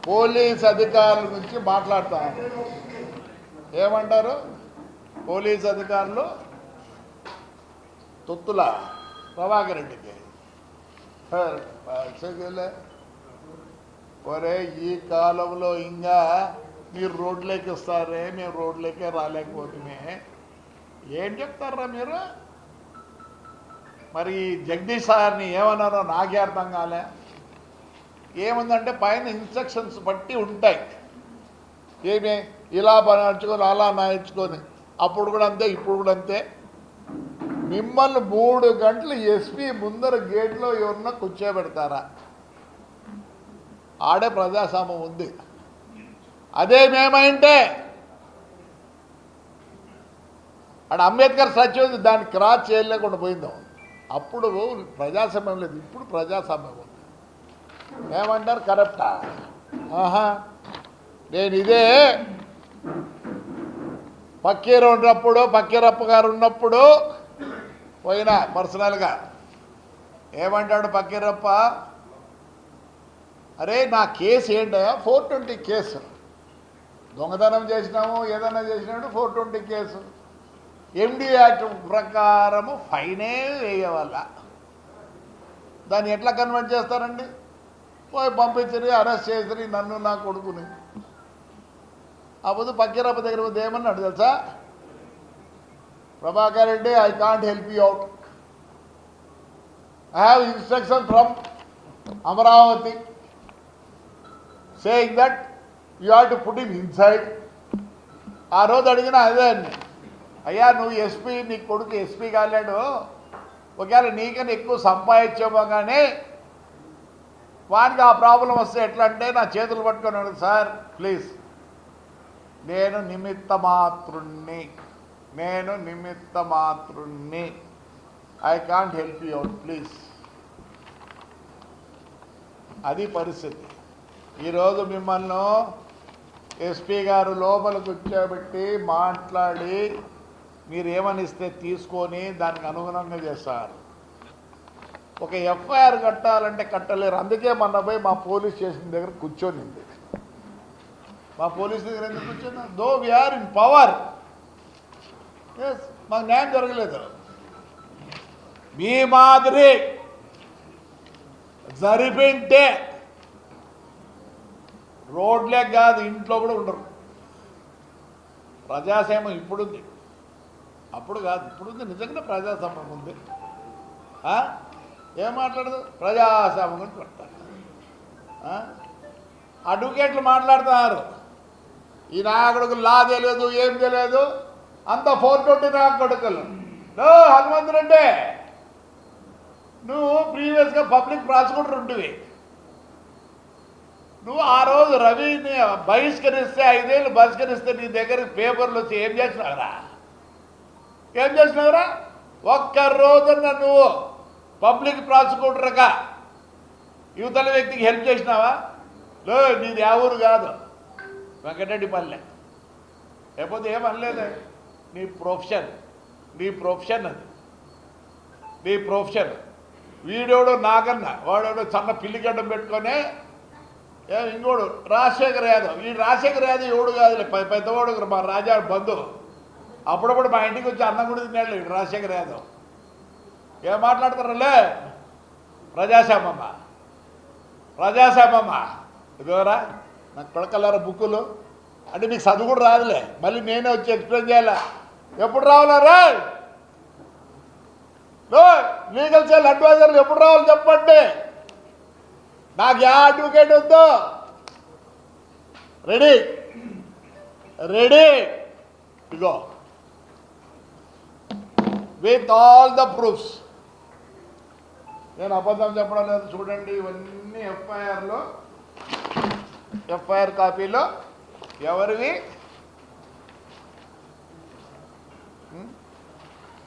Police అధికారుల గురించి మాట్లాడతాం. ఏమంటారు పోలీస్ అధికారులు? తొత్తుల ప్రభాకర్ రెడ్డికి ఒరే ఈ కాలంలో ఇంకా మీరు రోడ్లోకి వస్తారే, మేము రోడ్లోకే రాలేకపోతున్నామే, ఏం చెప్తారా మీరు? మరి జగదీష్ సార్ని ఏమన్నారో నాకే అర్థం కాలే. ఏముందంటే పైన ఇన్స్ట్రక్షన్స్ బట్టి ఉంటాయి, ఏమే ఇలా నడుచుకొని అలా నడుచుకొని, అప్పుడు కూడా అంతే ఇప్పుడు కూడా అంతే. మిమ్మల్ని 3 గంటలు ఎస్పీ ముందర గేట్లో ఎవరన్నా కూర్చోబెడతారా? ఆడే ప్రజాస్వామ్యం ఉంది. అదే మేమైంటే ఆడ అంబేద్కర్ సత్యం దాన్ని క్రాస్ చేయలేకుండా పోయిందాం. అప్పుడు ప్రజాస్వామ్యం లేదు, ఇప్పుడు ప్రజాస్వామ్యం ఉంది. ఏమంటారు? కరెక్టా? ఆహా, నేను ఇదే పక్కీర ఉన్నప్పుడు, పక్కీరప్ప గారు ఉన్నప్పుడు పోయినా పర్సనల్గా. ఏమంటాడు పక్కీరప్ప? అరే నా కేసు ఏంటయా? 420 కేసు, దొంగతనం చేసినాము ఏదైనా చేసినాడు 420 కేసు. ఎండి యాక్ట్ ప్రకారము ఫైనే వేయవల్ల. దాన్ని ఎట్లా కన్వర్ట్ చేస్తారండి? పోయి పంపించరి, అరెస్ట్ చేసి నన్ను నా కొడుకుని. అప్పుడు పక్కీరప్ప దగ్గర పోతే ఏమన్నాడు తెలుసా? Prabhakar Reddy, I can't help you out. I have instruction from Amaravati saying that you have to put him inside. ఆ రోజు అడిగిన అదే అండి, అయ్యా నువ్వు ఎస్పీ, నీ కొడుకు ఎస్పీ కాలేడు, ఒకవేళ నీకన్నా ఎక్కువ సంపాదించామో కానీ వానికి ఆ ప్రాబ్లం వస్తే ఎట్లా అంటే నా చేతులు పట్టుకున్నాడు, సార్ ప్లీజ్ నేను నిమిత్త మాత్రుణ్ణి, I can't help you out please. అది పరిస్థితి. ఈరోజు మిమ్మల్ని ఎస్పీ గారు లోపల కూర్చోబెట్టి మాట్లాడి మీరు ఏమనిస్తే తీసుకొని దానికి అనుగుణంగా చేస్తారు. ఒక ఎఫ్ఐఆర్ కట్టాలంటే కట్టలేరు. అందుకే మొన్న పోయి మా పోలీస్ స్టేషన్ దగ్గర కూర్చొనింది. మా పోలీస్ దగ్గర ఎందుకు కూర్చొని? దో వీఆర్ ఇన్ పవర్, ఎస్, మాకు న్యాయం జరగలేదు. మీ మాదిరి జరిపింటే రోడ్లే కాదు ఇంట్లో కూడా ఉండరు. ప్రజాస్వామ్యం ఇప్పుడుంది, అప్పుడు కాదు, ఇప్పుడుంది. నిజంగా ప్రజాస్వామ్యం ఉంది. ఏం మాట్లాడదు? ప్రజాస్వామ్యం గురించి పెడతారు. అడ్వకేట్లు మాట్లాడుతున్నారు, ఈ నా కొడుకు లా తెలియదు, ఏం తెలియదు, అంత 420 నా కొడుకులు. హనుమంతుడంటే నువ్వు ప్రీవియస్గా పబ్లిక్ ప్రాసిక్యూటర్ ఉంటివి. నువ్వు ఆ రోజు రవిని బహిష్కరిస్తే, 5 ఏళ్ళు బహిష్కరిస్తే నీ దగ్గరికి పేపర్లు వచ్చి ఏం చేసినావురా? ఒక్క రోజున నువ్వు పబ్లిక్ ప్రాసిక్యూటర్గా యువతల వ్యక్తికి హెల్ప్ చేసినావా? నీది ఆ ఊరు కాదు, వెంకటరెడ్డిపల్లె. లేకపోతే ఏమనలేదే. నీ ప్రొఫెషన్ అది, నీ ప్రొఫెషన్. వీడోడు నాకన్నా, వాడోడు సన్న పిల్లిగడ్డం పెట్టుకొని ఇంకోడు రాజశేఖర్ యాదవ్. ఈ రాజశేఖర్ యాదవ్ ఎవడు కాదులే, పెద్దవాడు, మా రాజా బంధువు. అప్పుడప్పుడు మా ఇంటికి వచ్చి అన్నం కూడా తిన్నాడు ఇటు రాజశేఖర్ యాదవ్. ఏం మాట్లాడతారులే? ప్రజాస్వామ్యమ్మ ఇదివరా నాకు కొడకల్లారా బుక్కులు అంటే మీకు చదువు కూడా రాదులే, మళ్ళీ నేనే వచ్చి ఎక్స్ప్లెయిన్ చేయాలా? ఎప్పుడు రావాలరా? లీగల్ సెల్ అడ్వైజర్లు ఎప్పుడు రావాలి చెప్పండి. నాకు యా అడ్వకేట్ వద్దు. Ready ego with all the proofs. నేను అబద్ధం చెప్పడం లేదు, చూడండి. ఇవన్నీ ఎఫ్ఐఆర్ కాపీలో ఎవరివి?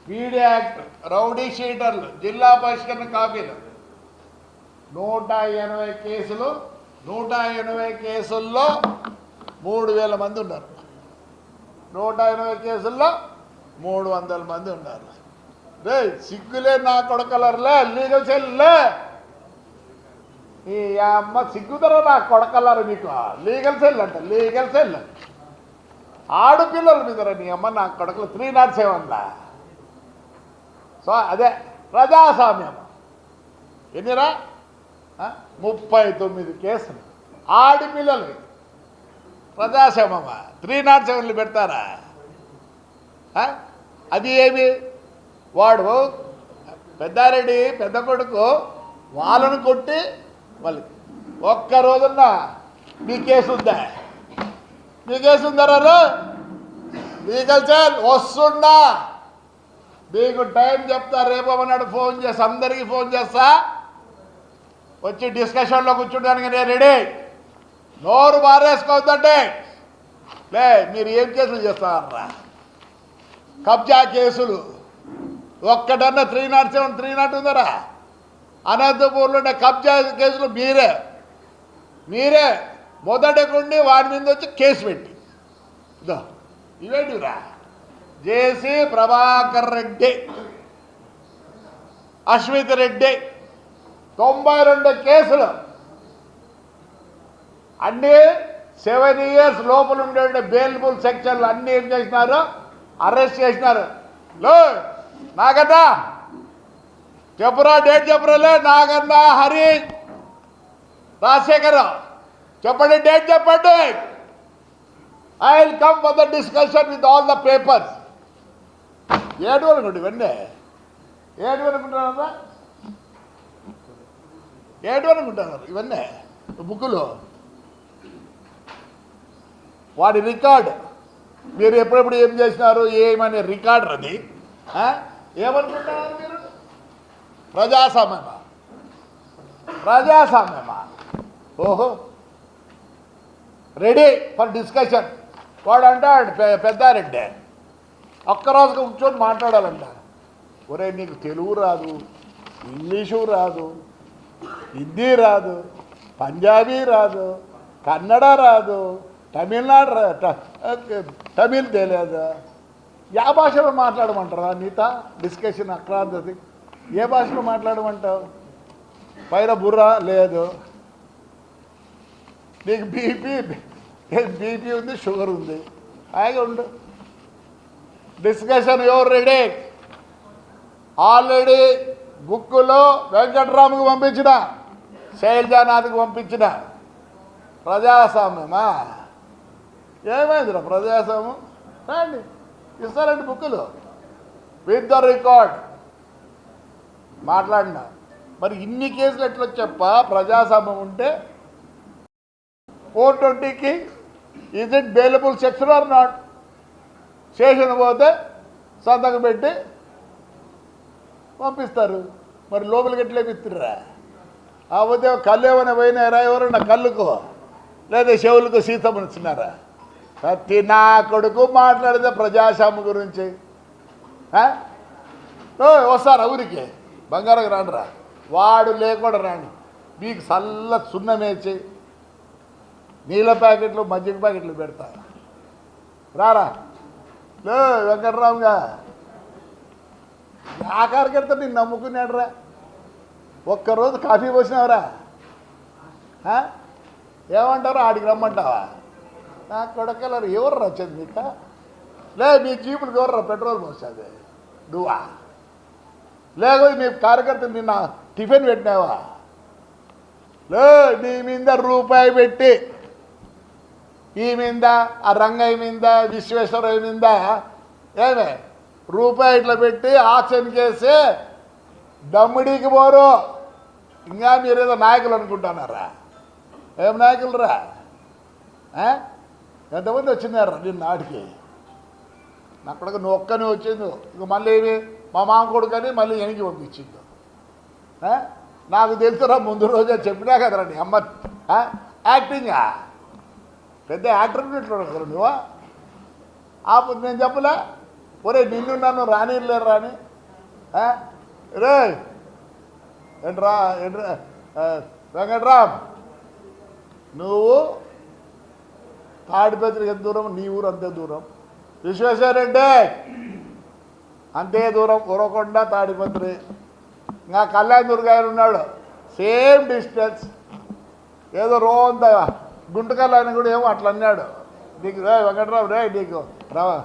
పీడీ యాక్ట్, రౌడీ షీటర్లు, జిల్లా బహిష్కరణ కాపీలు. 180 కేసులు. 180 కేసుల్లో 3000 మంది ఉన్నారు. 180 కేసుల్లో 300 మంది ఉన్నారు. రే సిగ్గులే నా కొడకలర్లే, లీగల్ సెల్లే. ఈ అమ్మ సిగ్గుదర నా కొడకల్లారు మీకు లీగల్ సెల్ అంట లీగల్ సెల్ ఆడపిల్లల మీద నీ అమ్మ నా కొడకలు 307 సో అదే ప్రజాస్వామ్యం ఎన్నిరా 39 కేసులు ఆడపిల్లలు ప్రజాస్వామ్యమా 307 పెడతారా అది ఏమి వాడు పెద్దారెడ్డి పెద్ద కొడుకు వాళ్ళను కొట్టి మళ్ళీ ఒక్క రోజున మీ కేసు ఉందా మీ కేసు ఉందరా లీగల్ సెల్ వస్తున్నా మీకు టైం చెప్తా రేపు అన్నాడు ఫోన్ చేసి అందరికీ ఫోన్ చేస్తా వచ్చి డిస్కషన్లో కూర్చోడానికి నేను రెడీ నోరు బారేసుకోవద్దంటే లే మీరు ఏం కేసులు చేస్తారా కబ్జా కేసులు ఒక్కటన్నా 307 300 ఉందరా అనంతపూర్లో ఉండే కబ్జా కేసులు మీరే మొదటికుండి వాడి మీద వచ్చి కేసు పెట్టి ఇవేంటిరా జేసీ ప్రభాకర్ రెడ్డి అశ్విత్ రెడ్డి 92 కేసులు అన్నీ 7 years లోపల ఉండే బెయిలబుల్ సెక్షన్లు అన్నీ ఏం చేసినారు అరెస్ట్ చేసినారు లో నాగన్నా చెప్పురా డేట్ చెప్పురాలే నాగన్నా హరి రాజశేఖర్ చెప్పండి డేట్ చెప్పండి I will come for the discussion with all the papers ఏడు అనుకోండి ఇవన్నీ ఏడు అనుకుంటున్నారా ఏడు అనుకుంటున్నారు ఇవన్నీ బుక్కులు వాడి రికార్డు మీరు ఎప్పుడెప్పుడు ఏం చేసినారు ఏమనే రికార్డర్ అది ఏమనుకుంటున్నారు మీరు ప్రజాస్వామ్యమా ఓహో రెడీ ఫర్ డిస్కషన్ వాడు అంటాడు పెద్దారెడ్డి ఒక్కరోజుగా కూర్చొని మాట్లాడాలంట ఒరే నీకు తెలుగు రాదు ఇంగ్లీషు రాదు హిందీ రాదు పంజాబీ రాదు కన్నడ రాదు తమిళ్ తెలియదు యా భాషలో మాట్లాడమంటారా నీతా డిస్కషన్ అక్రాంతది ఏ భాషలో మాట్లాడమంటావు పైన బుర్ర లేదు నీకు బీపీ ఉంది షుగర్ ఉంది హాయిగా ఉండు డిస్కషన్ ఎవరు రెడీ ఆల్రెడీ బుక్కులో వెంకట్రామ్కి పంపించిన శైలజానాథ్కి పంపించిన ప్రజాస్వామ్యమా ఏమైందిరా ప్రజాస్వామ్యం రండి ఇస్తారండి బుక్కులు విత్ ద రికార్డ్ మాట్లాడినా మరి ఇన్ని కేసులు ఎట్లా చెప్ప ప్రజాస్వామ్యం ఉంటే 420కి is it bailable section or not station పోతే సంతకం పెట్టి పంపిస్తారు మరి లోపలికి ఎట్లేపిస్తుర్రా కాకపోతే కళ్ళు ఏమైనా పోయినారా ఎవరన్నా కళ్ళుకు లేదా చెవులకు సీతమ్మని ఇచ్చినారా ప్రతి నా కొడుకు మాట్లాడితే ప్రజాస్వామ్యం గురించి వస్తారా ఊరికి బంగారం రాండిరా వాడు లేకుండా రాండి మీకు చల్ల సున్నమేసి నీళ్ళ ప్యాకెట్లు మజ్జిగ ప్యాకెట్లు పెడతా రారా లే వెంకట్రామ్గా ఆఖరికెళ్తా నేను నమ్ముకున్నాడురా ఒక్కరోజు కాఫీ పోసినావురా ఏమంటారు ఆడికి రమ్మంటావా నా కొడకలరు ఎవరు రచ్చింది మీక లే మీ జీపులకు ఎవరు పెట్రోల్ పోస్తుంది నువ్వా లేకపోతే మీ కార్యకర్తలు నిన్న టిఫిన్ పెట్టినావా లే నీ మీద రూపాయి పెట్టి ఈ మీద ఆ రంగయ్య మీద విశ్వేశ్వరయ్య మీద ఏమే రూపాయి ఇట్లా పెట్టి ఆక్షన్ చేసి దమ్ముడికి పోరు ఇంకా మీరేదో నాయకులు అనుకుంటున్నారా ఏం నాయకులు రా ఎంతమంది వచ్చినారా నిన్న నాటికి నా కొడుకు నువ్వు ఒక్కనే వచ్చింది ఇంక మళ్ళీ ఏమి మా మామ కొడుకని మళ్ళీ వెనక్కి పంపించింది నాకు తెలుసురా ముందు రోజే చెప్పినా కదరా నీ అమ్మ యాక్టింగా పెద్ద యాక్టర్ కదా నువ్వు నేను చెప్పలే ఒరే నిన్ను నన్ను రానిలేరు రాని రే ఏంట్రా వెంకట్రామ్ నువ్వు తాడిపత్రికి ఎంత దూరం నీ ఊరు అంతే దూరం విశ్వేశ్వరరెడ్డి అంతే దూరం ఉరవకొండ తాడిపత్రి ఇంకా కళ్యాణ్ దుర్గాయలు ఉన్నాడు సేమ్ డిస్టెన్స్ ఏదో రోంత గుంటకల్ ఆయన కూడా ఏమో అట్లా అన్నాడు. నీకు రే వెంకట్రావు రే నీకు రావా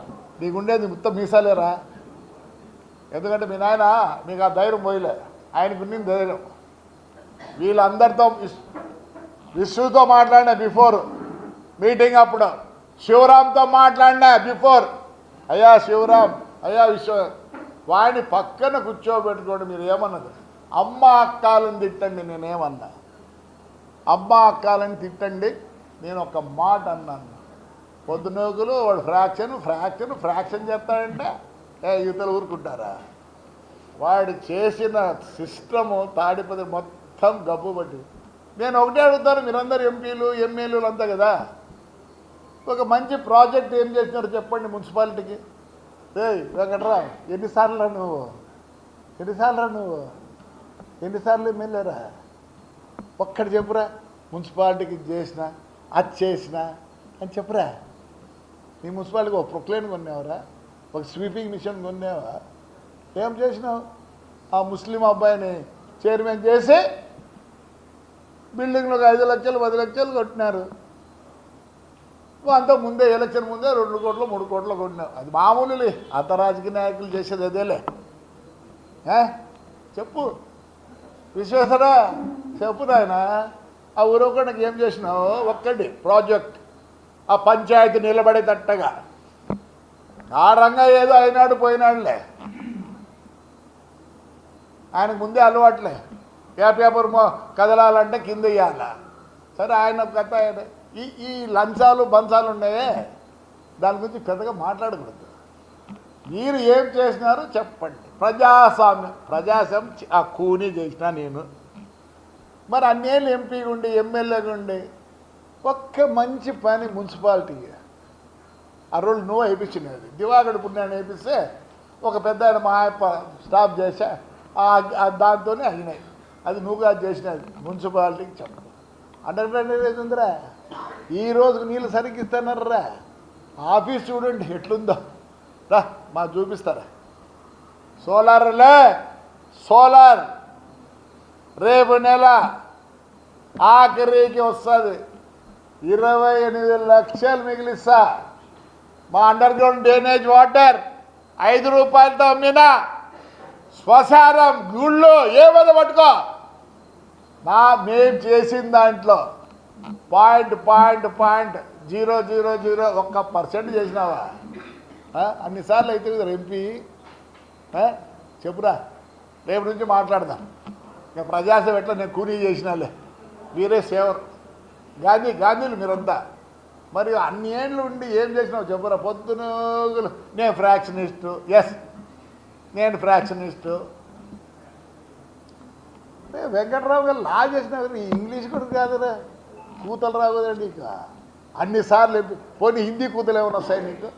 నీకు ఉండేది మొత్తం మీసాలేరా, ఎందుకంటే మీ నాయన మీకు ఆ ధైర్యం పోయలే, ఆయనకు ఉన్నది ధైర్యం. వీళ్ళందరితో విష్ణుతో మాట్లాడినా బిఫోర్ మీటింగ్, అప్పుడు శివరామ్తో మాట్లాడినా బిఫోర్. అయ్యా శివరామ్, అయ్యా వాడిని పక్కన కూర్చోబెట్టుకోండి. మీరు ఏమన్నది అమ్మ అక్కాలని తిట్టండి, నేనేమన్నా అమ్మ అక్కాలని తిట్టండి. నేను ఒక మాట అన్నాను, పొద్దునోకులు వాడు ఫ్రాక్షన్ చేస్తాడంటే యువతలు ఊరుకుంటారా? వాడు చేసిన సిస్టము తాడిపది మొత్తం గబ్బు పట్టి. నేను ఒకటే అడుగుతాను, మీరందరూ ఎంపీలు ఎమ్మెల్యేలు అంతా కదా, ఒక మంచి ప్రాజెక్ట్ ఏం చేసినారు చెప్పండి మున్సిపాలిటీకి. వెంకట్రా ఎన్నిసార్లు ఎమ్మెల్యేరా ఒక్కటి చెప్పురా, మున్సిపాలిటీకి చేసిన అది చేసిన అని చెప్పురా. నీ మున్సిపాలిటీకి ఒక ప్రొక్లైన్ కొన్నావురా, ఒక స్వీపింగ్ మిషన్ కొన్నావా? ఏం చేసినావు? ఆ ముస్లిం అబ్బాయిని చైర్మన్ చేసి బిల్డింగ్లోకి 5 లక్షలు 10 లక్షలు కొట్టినారు. అంతా ముందే ఎలక్షన్ ముందే 2 కోట్లు 3 కోట్లు కొట్టినావు. అది మామూలులే, అంత రాజకీయ నాయకులు చేసేది అదేలే. చెప్పు విశ్వేశ్వరా, చెప్పు నాయన, ఆ ఊరొక్కడికి ఏం చేసినావు? ఒక్కటి ప్రాజెక్ట్, ఆ పంచాయతీ నిలబడేటట్టుగా. ఆ రంగా ఏదో అయినాడు పోయినాడులే, ఆయనకు ముందే అలవాట్లే. పేపర్ కదలాలంటే కింద ఇవ్వాల. సరే ఆయన కథ. ఈ లంచాలు బంచాలు ఉన్నాయే, దాని గురించి పెద్దగా మాట్లాడకూడదు. మీరు ఏం చేసినారు చెప్పండి. ప్రజాస్వామ్యం ఆ కూనీ చేసినా నేను. మరి అన్నేళ్ళు ఎంపీగా ఉండి ఎమ్మెల్యేగా ఉండి ఒక్క మంచి పని మున్సిపాలిటీకి ఆ రోజు నువ్వు వేయించినది. దివాగడు పుణ్యాన్ని వేయిస్తే ఒక పెద్ద ఆయన మా స్టాప్ చేసా, దాంతోనే అయినాయి. అది నువ్వుగా చేసినది మున్సిపాలిటీకి చెప్పు. అండర్ గ్రౌండ్ ఉందిరా, ఈ రోజుకు నీళ్ళు సరిగ్గా ఇస్తున్నారా? ఆఫీస్ చూడండి ఎట్లుందో, రా మా చూపిస్తారా. సోలార్ రేపు నెల ఆఖరికి వస్తుంది. 28 లక్షలు మిగిలిస్తా. మా అండర్ గ్రౌండ్ డ్రైనేజ్ వాటర్ 5 రూపాయలతో అమ్మినా, శ్మశానం గుళ్ళు ఏమైనా పట్టుకో. మేము చేసిన దాంట్లో 0.001% చేసినావా? అన్నిసార్లు అయితే కదా ఎంపీ. చెప్పురా, రేపు నుంచి మాట్లాడదాం. నేను ప్రజాసేవ ఎట్లా నేను కూనీ చేసినాలే, మీరే సేవరు గాంధీలు మీరంతా. మరి అన్ని ఏళ్ళు ఉండి ఏం చేసినావు చెప్పురా. పొద్దున నేను ఫ్రాక్షనిస్టు, నేను ఫ్రాక్షనిస్టు. వెంకట్రావు గారు లా చేసినా నీ ఇంగ్లీష్ కూడా కాదురా, కూతలు రావు కదా నీకు. అన్నిసార్లు పోనీ హిందీ కూతలు ఏమైనా వస్తాయి నీకు?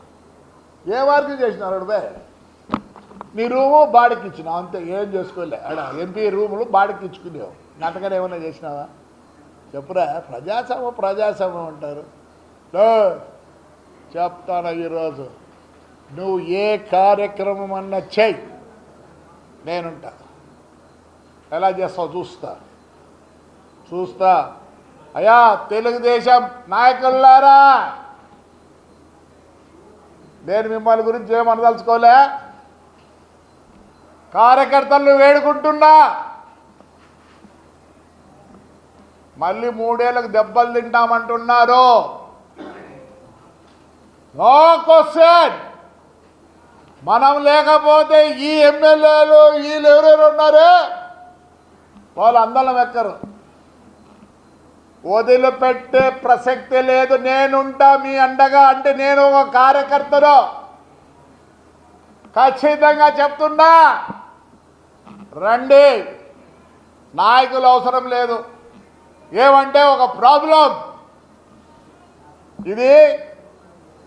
ఏ వారికి చేసినారు అడుగు? నీ రూము బాడికి ఇచ్చినావు అంతే, ఏం చేసుకోలే. అడ ఎంపీ రూములు బాడికి ఇచ్చుకునేవు, నాటకాలు ఏమైనా చేసినావా చెప్పురా. ప్రజాస్వామ్యం అంటారు. చెప్తాను ఈరోజు, నువ్వు ఏ కార్యక్రమం అన్నా చెయ్యి, నేనుంటా. ఎలా చేస్తావు చూస్తా. అయ్యా తెలుగుదేశం నాయకులారా, నేను మిమ్మల్ని గురించి ఏమనదలుచుకోలే. కార్యకర్తలను వేడుకుంటున్నా, మళ్ళీ 3 ఏళ్ళకు దెబ్బలు తింటామంటున్నారు. No question. మనం లేకపోతే ఈ ఎమ్మెల్యేలు వీళ్ళు ఎవరెవరు ఉన్నారు వాళ్ళు అందరం ఎక్కరు. వదిలిపెట్టే ప్రసక్తి లేదు. నేనుంటా మీ అండగా. అంటే నేను ఒక కార్యకర్తను ఖచ్చితంగా చెప్తున్నా. రండి, నాయకులు అవసరం లేదు. ఏమంటే ఒక ప్రాబ్లం ఇది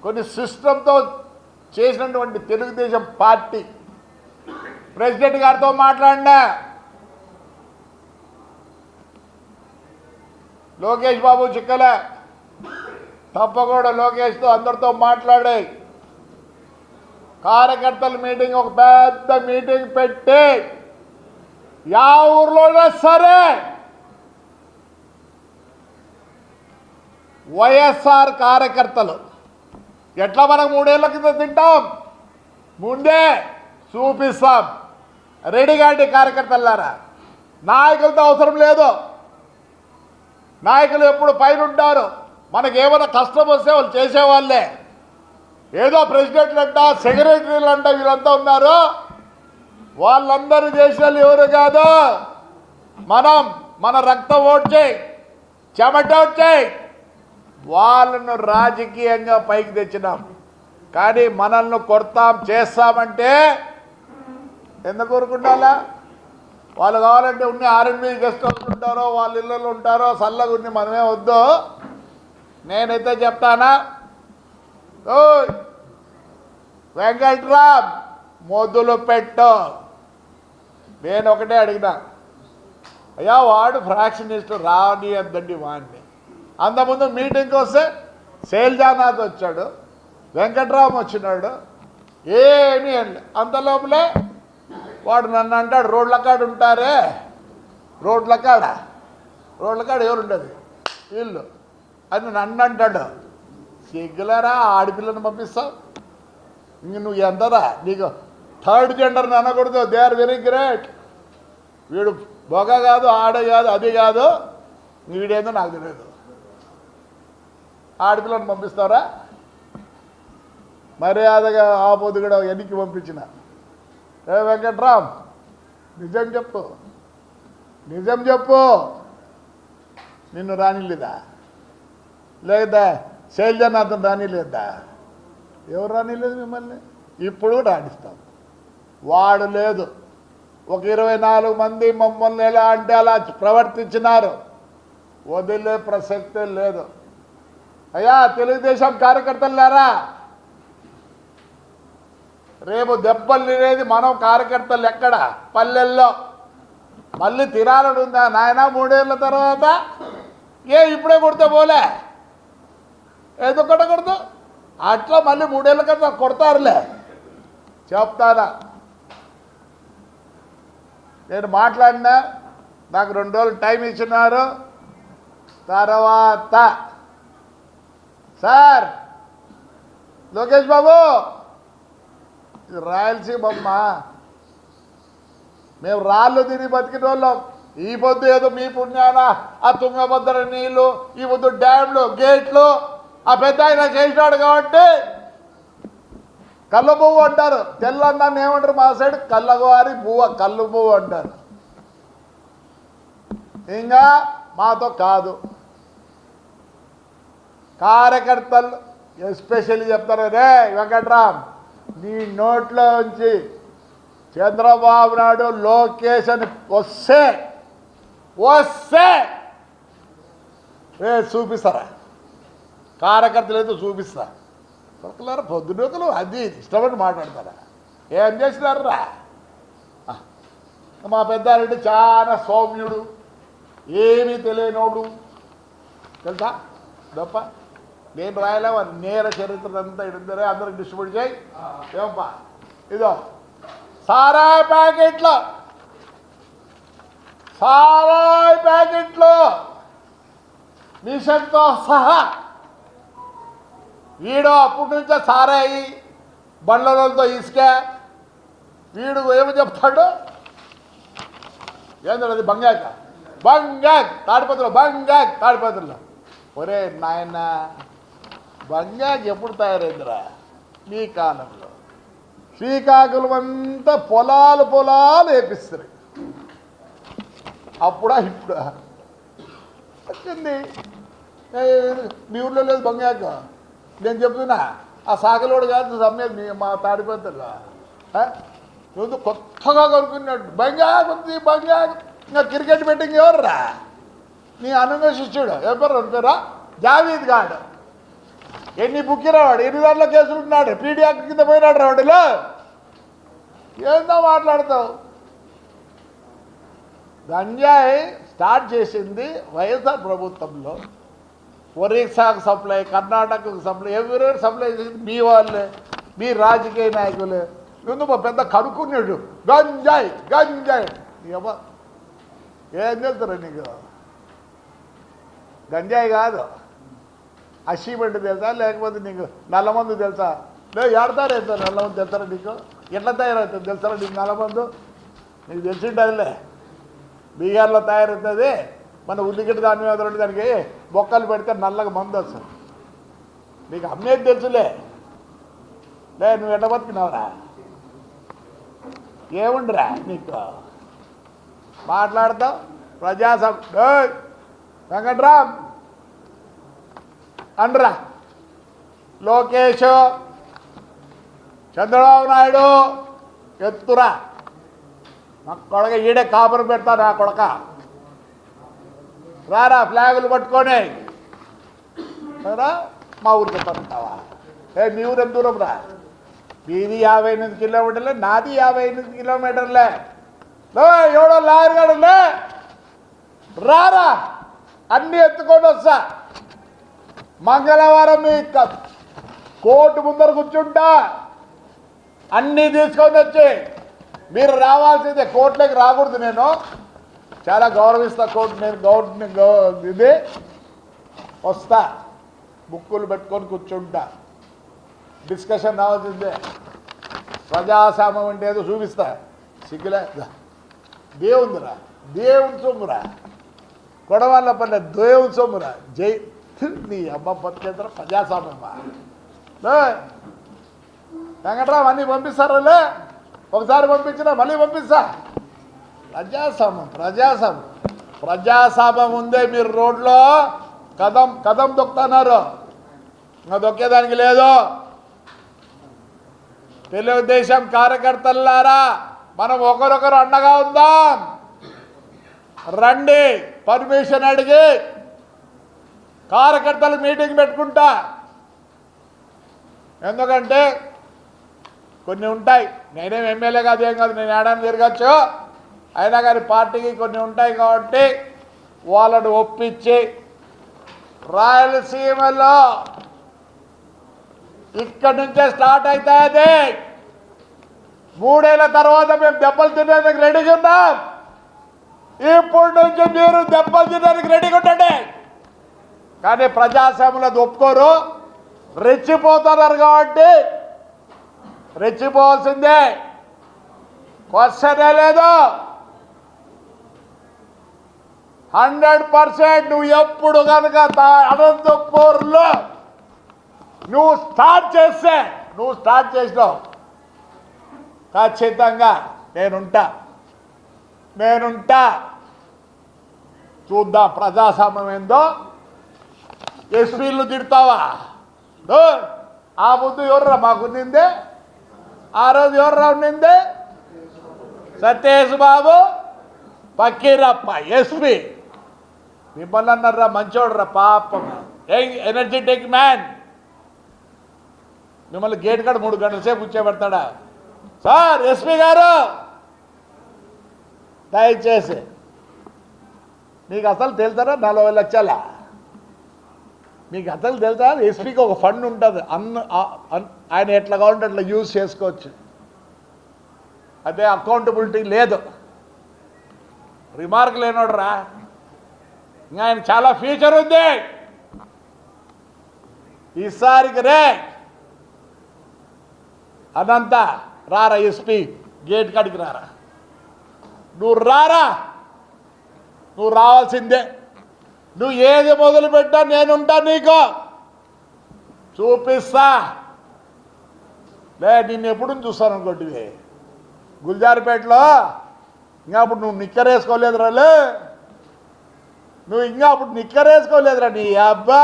కొన్ని సిస్టంతో చేసినటువంటి తెలుగుదేశం పార్టీ. ప్రెసిడెంట్ గారితో మాట్లాడినా, లోకేష్ బాబు చిక్కలే, తప్పకుండా లోకేష్తో అందరితో మాట్లాడే కార్యకర్తల మీటింగ్, ఒక పెద్ద మీటింగ్ పెట్టి యా ఊర్లోనే సరే వైఎస్ఆర్ కార్యకర్తలు ఎట్లా మనం 3 ఏళ్ల కింద తింటాం, ముందే చూపిస్తాం. రెడీగాండి కార్యకర్తలారా, నాయకులతో అవసరం లేదు. నాయకులు ఎప్పుడు పైన ఉంటారు. మనకి ఏమైనా కష్టం వస్తే వాళ్ళు చేసేవాళ్ళే. ఏదో ప్రెసిడెంట్లు అంట, సెక్రటరీలు అంట, వీళ్ళంతా ఉన్నారు. వాళ్ళందరూ చేసేది ఎవరు కాదు. మన రక్తం ఓడ్చేయి, చెమట ఓడ్చేయి, వాళ్ళను రాజకీయంగా పైకి తెచ్చినాం. కానీ మనల్ని కొడతాం చేస్తామంటే ఎందుకు ఊరుకుంటాలా? వాళ్ళు కావాలంటే ఉండి ఆర్ఎన్బి గెస్ట్ హౌస్ ఉంటారో, వాళ్ళ ఇళ్ళలో ఉంటారో, చల్లగా ఉండి మనమే వద్దు. నేనైతే చెప్తానా, ఓ వెంకట్రామ్ మొదలు పెట్టు. నేను ఒకటే అడిగినా, అయ్యా వాడు ఫ్రాక్షనిస్ట్ రానియద్దండి వాడిని. అంతకుముందు మీటింగ్కి వస్తే శైలజానాథ్ వచ్చాడు, వెంకట్రామ్ వచ్చినాడు, ఏమీ అంత లోపలే వాడు నన్ను అంటాడు, రోడ్ల కాడ ఉంటారే, రోడ్ల కాడ ఎవరుండదు వీళ్ళు అని నన్ను అంటాడు. సిగ్గులరా, ఆడపిల్లని పంపిస్తావు? ఇంక నువ్వు ఎంతరా, నీకు థర్డ్ జెండర్ని అనకూడదు. They are very great. వీడు బొగ కాదు, ఆడ కాదు, అది కాదు, వీడేందో నాకు తెలియదు. ఆడపిల్లని పంపిస్తారా? మర్యాదగా ఆపోదు కూడా ఎన్నికి పంపించిన. ఏ వెంకట్రామ్, నిజం చెప్పు, నిన్ను రానిలేదా? లేదా శైలజానాథన్ రానిలేదా? ఎవరు రానిలేదు మిమ్మల్ని? ఇప్పుడు రాణిస్తాం. వాడు లేదు. ఒక 24 మంది మమ్మల్ని ఎలా అంటే అలా ప్రవర్తించినారు, వదిలే ప్రసక్తే లేదు. అయ్యా తెలుగుదేశం కార్యకర్తలారా, రేపు దెబ్బలు తినేది మనం కార్యకర్తలు. ఎక్కడ? పల్లెల్లో. మళ్ళీ తినాలని ఉందా నాయన 3 ఏళ్ళ తర్వాత? ఇప్పుడే కొడితే పోలే, ఎందుకు కొట్టకూడదు? అట్లా మళ్ళీ 3 ఏళ్ళ కదా కొడతారులే. చెప్తారా, నేను మాట్లాడినా, నాకు 2 రోజులు టైం ఇచ్చినారు. తర్వాత సార్ లోకేష్ బాబు, రాయలసీమ మేము రాళ్ళు తిని బతికిన వాళ్ళం. ఈ పొద్దు ఏదో మీ పుణ్యాన ఆ తుంగభద్ర నీళ్ళు, ఈ పొద్దు డ్యామ్లు, గేట్లు ఆ పెద్ద ఆయన చేసినాడు కాబట్టి కళ్ళ పువ్వు అంటారు. తెల్లన్నాన్ని ఏమంటారు మా సైడ్? కళ్ళగవారి పువ్వ, కళ్ళు పువ్వు అంటారు. ఇంకా మాతో కాదు. కార్యకర్తలు ఎస్పెషల్లీ చెప్తారు, రే వెంకట్రామ్, నీ నోట్లో నుంచి చంద్రబాబు నాయుడు లోకేష్ అని వస్తే చూపిస్తారా? కార్యకర్తలు అయితే చూపిస్తా. పక్కలారా పొద్దునూకలు అది ఇష్టపడి మాట్లాడతారా? ఏం చేసినారా? మా పెద్దారెడ్డి చాలా సౌమ్యుడు, ఏమీ తెలియనోడు తెలుసా తప్ప. నేను రాయలే నేర చరిత్ర అంతా ఇద్దరే అందరికి డిస్ట్రిబ్యూట్ చేయి. ఏమప్పా ఇదో సారాయి ప్యాకెట్లు మిషన్తో సహా. వీడు అప్పటి నుంచే సారాయి బండ్లతో ఇసుక. వీడు ఏమి చెప్తాడు? ఏంటంటే అది బంగాక్ తాడిపత్రులు. ఒరే నాయన, బంగాక్ ఎప్పుడు తయారైందిరా? మీ కాలంలో. శ్రీకాకుళం అంతా పొలాలు వేపిస్తారు. అప్పుడా ఇప్పుడా వచ్చింది? మీ ఊళ్ళో లేదు బంగాక్? నేను చెప్తున్నా, ఆ సాగలోడు కాదు సమ్మె మా తాడిపత్రులో రోజు కొత్తగా కొనుక్కున్నాడు. బంగాక్ ఉంది. ఇంకా క్రికెట్ బెట్టింగ్ ఎవర్రా? నీ అనుంగ శిష్యుడు ఎవరు పేరా? జావీద్ గాడు. ఎన్ని బుక్కిరావాడు, 8 దాంట్లో కేసులు ఉన్నాడు. పీడీ యాక్ట్ కింద పోయినాడు రావాడిలో. ఏందో మాట్లాడతావు? గంజాయి స్టార్ట్ చేసింది వైఎస్ఆర్ ప్రభుత్వంలో. ఒరిస్సాకు సప్లై, కర్ణాటకకు సప్లై, ఎవరెవరు సప్లై చేసింది మీ వాళ్ళే, మీ రాజకీయ నాయకులే. ఎందుకు పెద్ద కడుక్కున్నాడు గంజాయి ఏం చేస్తారా నీకు? గంజాయి కాదు, అసీమెంట్ తెలుసా లేకపోతే నీకు నల్లమందు తెలుసా? లేదు ఏడతారు అవుతుంది నల్లమందు తెలుసారా నీకు? ఎట్లా తయారవుతుంది తెలుసారా నీకు నల్లమందు? నీకు తెలిసిండదులే, బీహార్లో తయారవుతుంది. మన ఉల్లిగడ్డ దాని మీద ఉంటే దానికి బొక్కలు పెడితే నల్లగా మందు వస్తుంది. నీకు అమ్మేది తెలుసులే. నువ్వు ఎట్ట బతికినావురా? ఏముండరా నీకు మాట్లాడతావు? ప్రజాసభ వెంకట్రామ్ అండ్రా, లోకేష్, చంద్రబాబు నాయుడు ఎత్తురా. నా కొడక ఈడే కాపురం పెడతా. నా కొడక రారా ఫ్లాగులు పట్టుకొని రా. మా ఊరికి పడతావా? మీ ఊరు ఎంత దూరం రా? మీది 58 కిలోమీటర్లే, నాది 58 కిలోమీటర్లే. ఎవడో లాయర్గాడులే రారా, అన్నీ ఎత్తుకొని వస్తా. మంగళవారం మీ కోర్టు ముందర కూర్చుంటా, అన్నీ తీసుకొని వచ్చి మీరు రావాల్సిందే. కోర్టులోకి రాకూడదు. నేను చాలా గౌరవిస్తా కోర్టు. నేను గవర్నమెంట్ ఇది వస్తా, బుక్కులు పెట్టుకొని కూర్చుంటా. డిస్కషన్ రావాల్సిందే. ప్రజాస్వామ్యం అంటే ఏదో చూపిస్తా. సిగ్గులే, దేవుందిరా, దేవుని సొమ్మురా, కొడవల్ల పల్లె దేవుని సొమ్మురా. జై నీ అమ్మ పత్రికేతర ప్రజాస్వామ్యమా? వెంకట్రావు అన్నీ పంపిస్తారులే, ఒకసారి పంపించినా మళ్ళీ పంపిస్తా. ప్రజాస్వామ్యం ప్రజాస్వామ్యం ప్రజాస్వామ్యం ఉందే. మీరు రోడ్లో కదం దొక్కుతున్నారు, ఇంకా దొక్కేదానికి లేదు. తెలుగుదేశం కార్యకర్తలారా, మనం ఒకరొకరు అండగా ఉందాం. రండి, పర్మిషన్ అడిగి కార్యకర్తలు మీటింగ్ పెట్టుకుంటా. ఎందుకంటే కొన్ని ఉంటాయి, నేనేం ఎమ్మెల్యే కాదు, ఏం కాదు, నేను ఏడాది తిరగచ్చు. అయినా కానీ పార్టీకి కొన్ని ఉంటాయి కాబట్టి వాళ్ళని ఒప్పించి రాయలసీమలో ఇక్కడి నుంచే స్టార్ట్ అవుతుంది. 3 ఏళ్ల తర్వాత మేము దెబ్బలు తినడానికి రెడీగా ఉన్నాం. ఇప్పుడు నుంచి మీరు దెబ్బలు తినడానికి రెడీగా ఉండండి. కానీ ప్రజాస్వామ్యంలో ఒప్పుకోరు, రెచ్చిపోతున్నారు. కాబట్టి రెచ్చిపోవాల్సిందే, క్వశ్చనే లేదు. 100% నువ్వు ఎప్పుడు కనుక అనంతపూర్లో నువ్వు స్టార్ట్ చేసినావు, ఖచ్చితంగా నేనుంటా. చూద్దాం ప్రజాస్వామ్యం ఏందో. ఎస్పీలు తిడతావా? ఆ ముందు ఎవర్రా మాకున్నిందే? ఆ రోజు ఎవర్రా ఉన్నిందే? సతీష్ బాబు, పక్కీరప్ప ఎస్పీ. మిమ్మల్ని అన్నారా మంచోడ్రా, పాపం ఎనర్జెటిక్ మ్యాన్. మిమ్మల్ని గేట్ కాడ 3 గంటల సేపు కూర్చోబెడతాడా? సార్ ఎస్పీ గారు దయచేసి, మీకు అసలు తెలుసారా 40 లక్షల? మీకు అసలు తెలుసా ఎస్పీకి ఒక ఫండ్ ఉంటుంది, ఆయన ఎట్లా కావాలంటే అట్లా యూజ్ చేసుకోవచ్చు. అదే అకౌంటబిలిటీ లేదు. రిమార్క్ లేనోడరా, ఇంకా ఆయన చాలా ఫ్యూచర్ ఉంది. ఈసారికి రే అదంతా రారా ఎస్పీ గేట్ కాడికి రారా. నువ్వు రావాల్సిందే. నువ్వు ఏది మొదలు పెట్టా నేనుంటా, నీకు చూపిస్తా. నిన్ను ఎప్పుడు చూస్తాను అనుకోటివి గుల్జారిపేటలో. ఇంకా అప్పుడు నువ్వు నిక్కరేసుకోలేదురా. అప్పుడు నిక్కరేసుకోలేదురా నీ అబ్బా.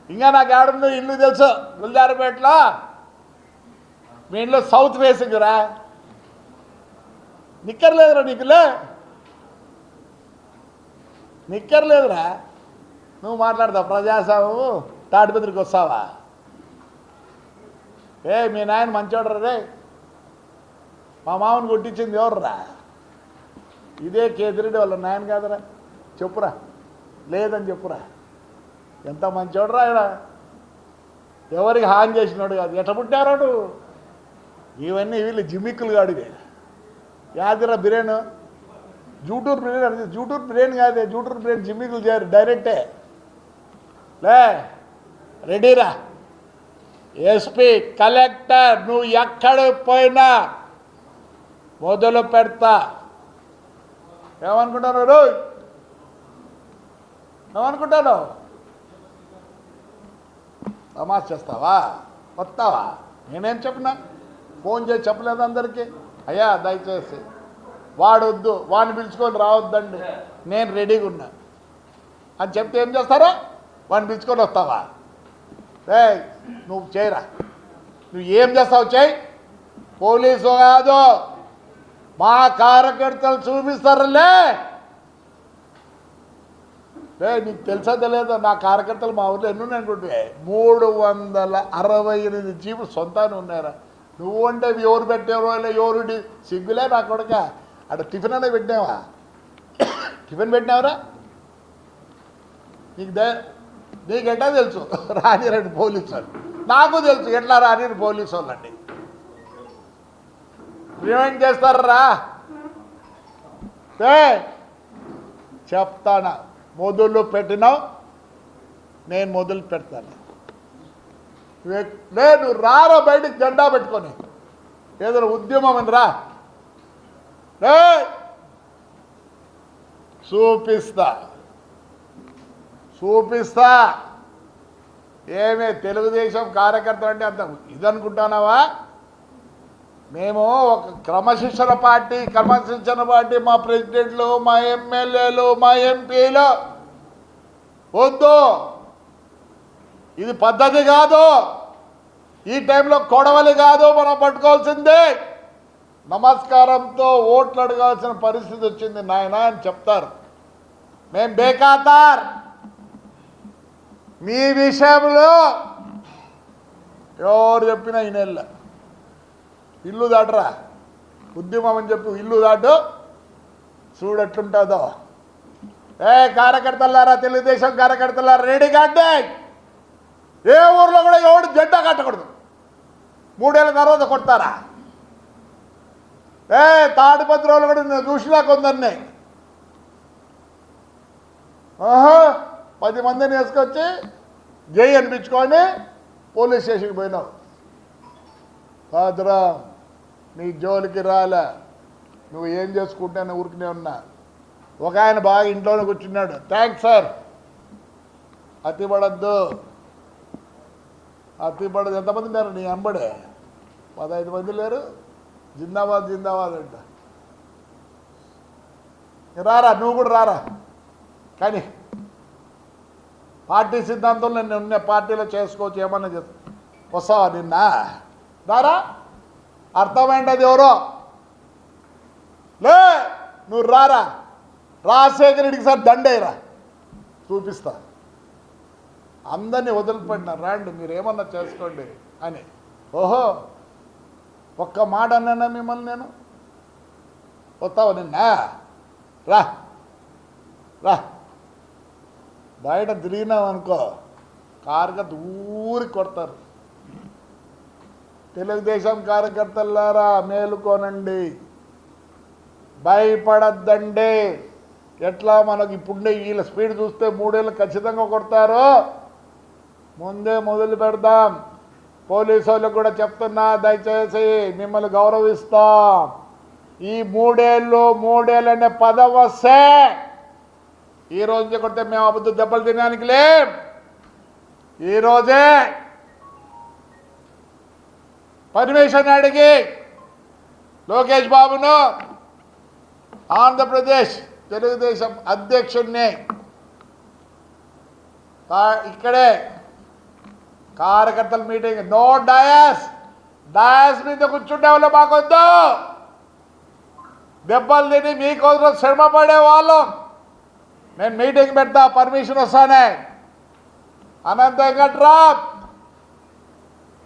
ఇంకా నాకు ఏడుందో ఇల్లు తెలుసు గుల్జారిపేటలో. మీ ఇంట్లో సౌత్ ఫేసింగ్ రా, నిక్కర్లేదురా నిక్కర్లేదురా. నువ్వు మాట్లాడతావు ప్రజాస్వామ్యము, తాడిపత్రికి వస్తావా? మీ నాయన మంచోడరా రే. మా మామని కొట్టించింది ఎవర్రా? ఇదే కేతిరెడ్డి వాళ్ళ నాయన కాదురా. చెప్పురా, లేదని చెప్పురా. ఎంత మంచోడరా ఆయన, ఎవరికి హాని చేసినాడు కాదు. ఎట్ట పుట్టారాడు? ఇవన్నీ వీళ్ళు జిమ్మిక్కులు కాడివే. యాదిరా బిర్యానీ, జూటూరు బిర్యానీ కాదే, జూటూరు బిర్యానీ జిమ్మికులు చేయరు, డైరెక్టే. లే రెడీరా. ఎస్పీ కలెక్టర్ నువ్వు ఎక్కడికి పోయినా మొదలు పెడతా. ఏమనుకుంటాను రోయ్, ఏమనుకుంటాను? తమాష చేస్తావా? వస్తావా? నేనేం చెప్పినా? ఫోన్ చేసి చెప్పలేదు అందరికీ, అయ్యా దయచేసి వాడొద్దు, వాడిని పిలుచుకొని రావద్దండి, నేను రెడీగా ఉన్నా అని చెప్తే ఏం చేస్తారా? వాడిని పిలుచుకొని వస్తావా? రే నువ్వు చేయరా, నువ్వు ఏం చేస్తావు చేయి. పోలీసు కాదు, మా కార్యకర్తలు చూపిస్తారులే. నీకు తెలుసా తెలియదు, నా కార్యకర్తలు మా ఊళ్ళో ఎన్ని ఉన్నాయనుకుంటే 368 జీపులు సొంతాన్ని ఉన్నారా. నువ్వు అంటే ఎవరు పెట్టారో ఎవరు సిగ్గులే నా కొడుక. అక్కడ టిఫిన్ అనే పెట్టినావా? టిఫిన్ పెట్టినావురా? నీకెట్టా తెలుసు రానిరండి పోలీసు వాళ్ళు? నాకు తెలుసు ఎట్లా రాని పోలీసు వాళ్ళండి. ఏమేం చేస్తారా? చెప్తానా, మొదలు పెట్టినావు, నేను మొదలు పెడతాను. నేను రారా బయటికి జెండా పెట్టుకొని, ఏదైనా ఉద్యమం అని రా. చూపిస్తా చూపిస్తా. ఏమే తెలుగుదేశం కార్యకర్త అంటే అంత ఇదనుకుంటున్నావా? మేము ఒక క్రమశిక్షణ పార్టీ, మా ప్రెసిడెంట్లు, మా ఎమ్మెల్యేలు, మా ఎంపీలు. వద్దు, ఇది పద్ధతి కాదు. ఈ టైంలో కొడవలి కాదు మనం పట్టుకోవాల్సిందే. నమస్కారంతో ఓట్లు అడగాల్సిన పరిస్థితి వచ్చింది నాయన అని చెప్తారు. మేం బేఖాతార్. మీ విషయంలో ఎవరు చెప్పినా ఈ నెల ఇల్లు దాటరా, ఉద్యమం అని చెప్పి ఇల్లు దాటు, చూడెట్లుంటుందో. కార్యకర్తలారా, తెలుగుదేశం కార్యకర్తలారా రెడీగా అంటే ఏ ఊర్లో కూడా ఎవడు జెండా కట్టకూడదు. 3 ఏళ్ళ తర్వాత కొడతారా? తాడిపత్రి వాళ్ళు కూడా నేను చూసినా కొందరిని 10 మందిని వేసుకొచ్చి జై అనిపించుకొని పోలీస్ స్టేషన్కి పోయినావు. కాదురా, నీ జోలికి రాలే. నువ్వు ఏం చేసుకుంటానే ఊరికనే ఉన్నా. ఒక ఆయన బాగా ఇంట్లోనే కూర్చున్నాడు, థ్యాంక్స్ సార్, అతిపడద్దు. ఎంతమంది ఉన్నారు నీ అంబడే? 15 మంది లేరు? జిందాబాద్ జిందాబాద్ అంట. రారా, నువ్వు కూడా రారా. కానీ పార్టీ సిద్ధాంతం నేను ఉన్న పార్టీలో చేసుకోవచ్చు, ఏమన్నా చేస్తా. వస్తావా నిన్న? రారా, అర్థమైంది ఎవరో లే. నువ్వు రారా, రాజశేఖర రెడ్డికి సార్ దండేరా, చూపిస్తా. అందరినీ వదిలిపెట్టిన రండి, మీరు ఏమన్నా చేసుకోండి అని. ఓహో, ఒక్క మాట అన్నా మిమ్మల్ని నేను? వస్తావా నిన్న? రా రా. బయట తిరిగినామనుకో కార్యకర్త ఊరికి కొడతారు. తెలుగుదేశం కార్యకర్తలారా మేలుకోనండి, భయపడద్దండి. ఎట్లా మనకు ఇప్పుడే వీళ్ళ స్పీడ్ చూస్తే 3 ఏళ్ళు ఖచ్చితంగా కొడతారు. ముందే మొదలు పెడదాం. పోలీసు వాళ్ళకు కూడా చెప్తున్నా, దయచేసి మిమ్మల్ని గౌరవిస్తాం. ఈ 3 ఏళ్ళు అనే పదం వస్తే ఈ రోజు కొడితే మేము అబద్ధ దెబ్బలు తినడానికి లేం. ఈరోజే పర్మిషన్ అడిగి లోకేష్ బాబును ఆంధ్రప్రదేశ్ తెలుగుదేశం అధ్యక్షుడిని ఇక్కడే కార్యకర్తల మీటింగ్, నో డయాస్ మీద కూర్చుంటే వాళ్ళు మాకొద్దు. దెబ్బలు తిని మీకోసం శ్రమ పడే వాళ్ళం. నేను మీటింగ్ పెడతా, పర్మిషన్ వస్తానే. అనంత వెంకట్రామ్,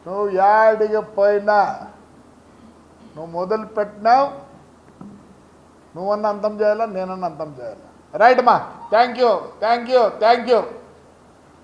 నువ్వు యాడికి పోయినా, నువ్వు మొదలు పెట్టినావు, నువ్వన్న అంతం చేయాలా, నేనన్న అంతం చేయాలా. రైట్ మా, థ్యాంక్ యూ.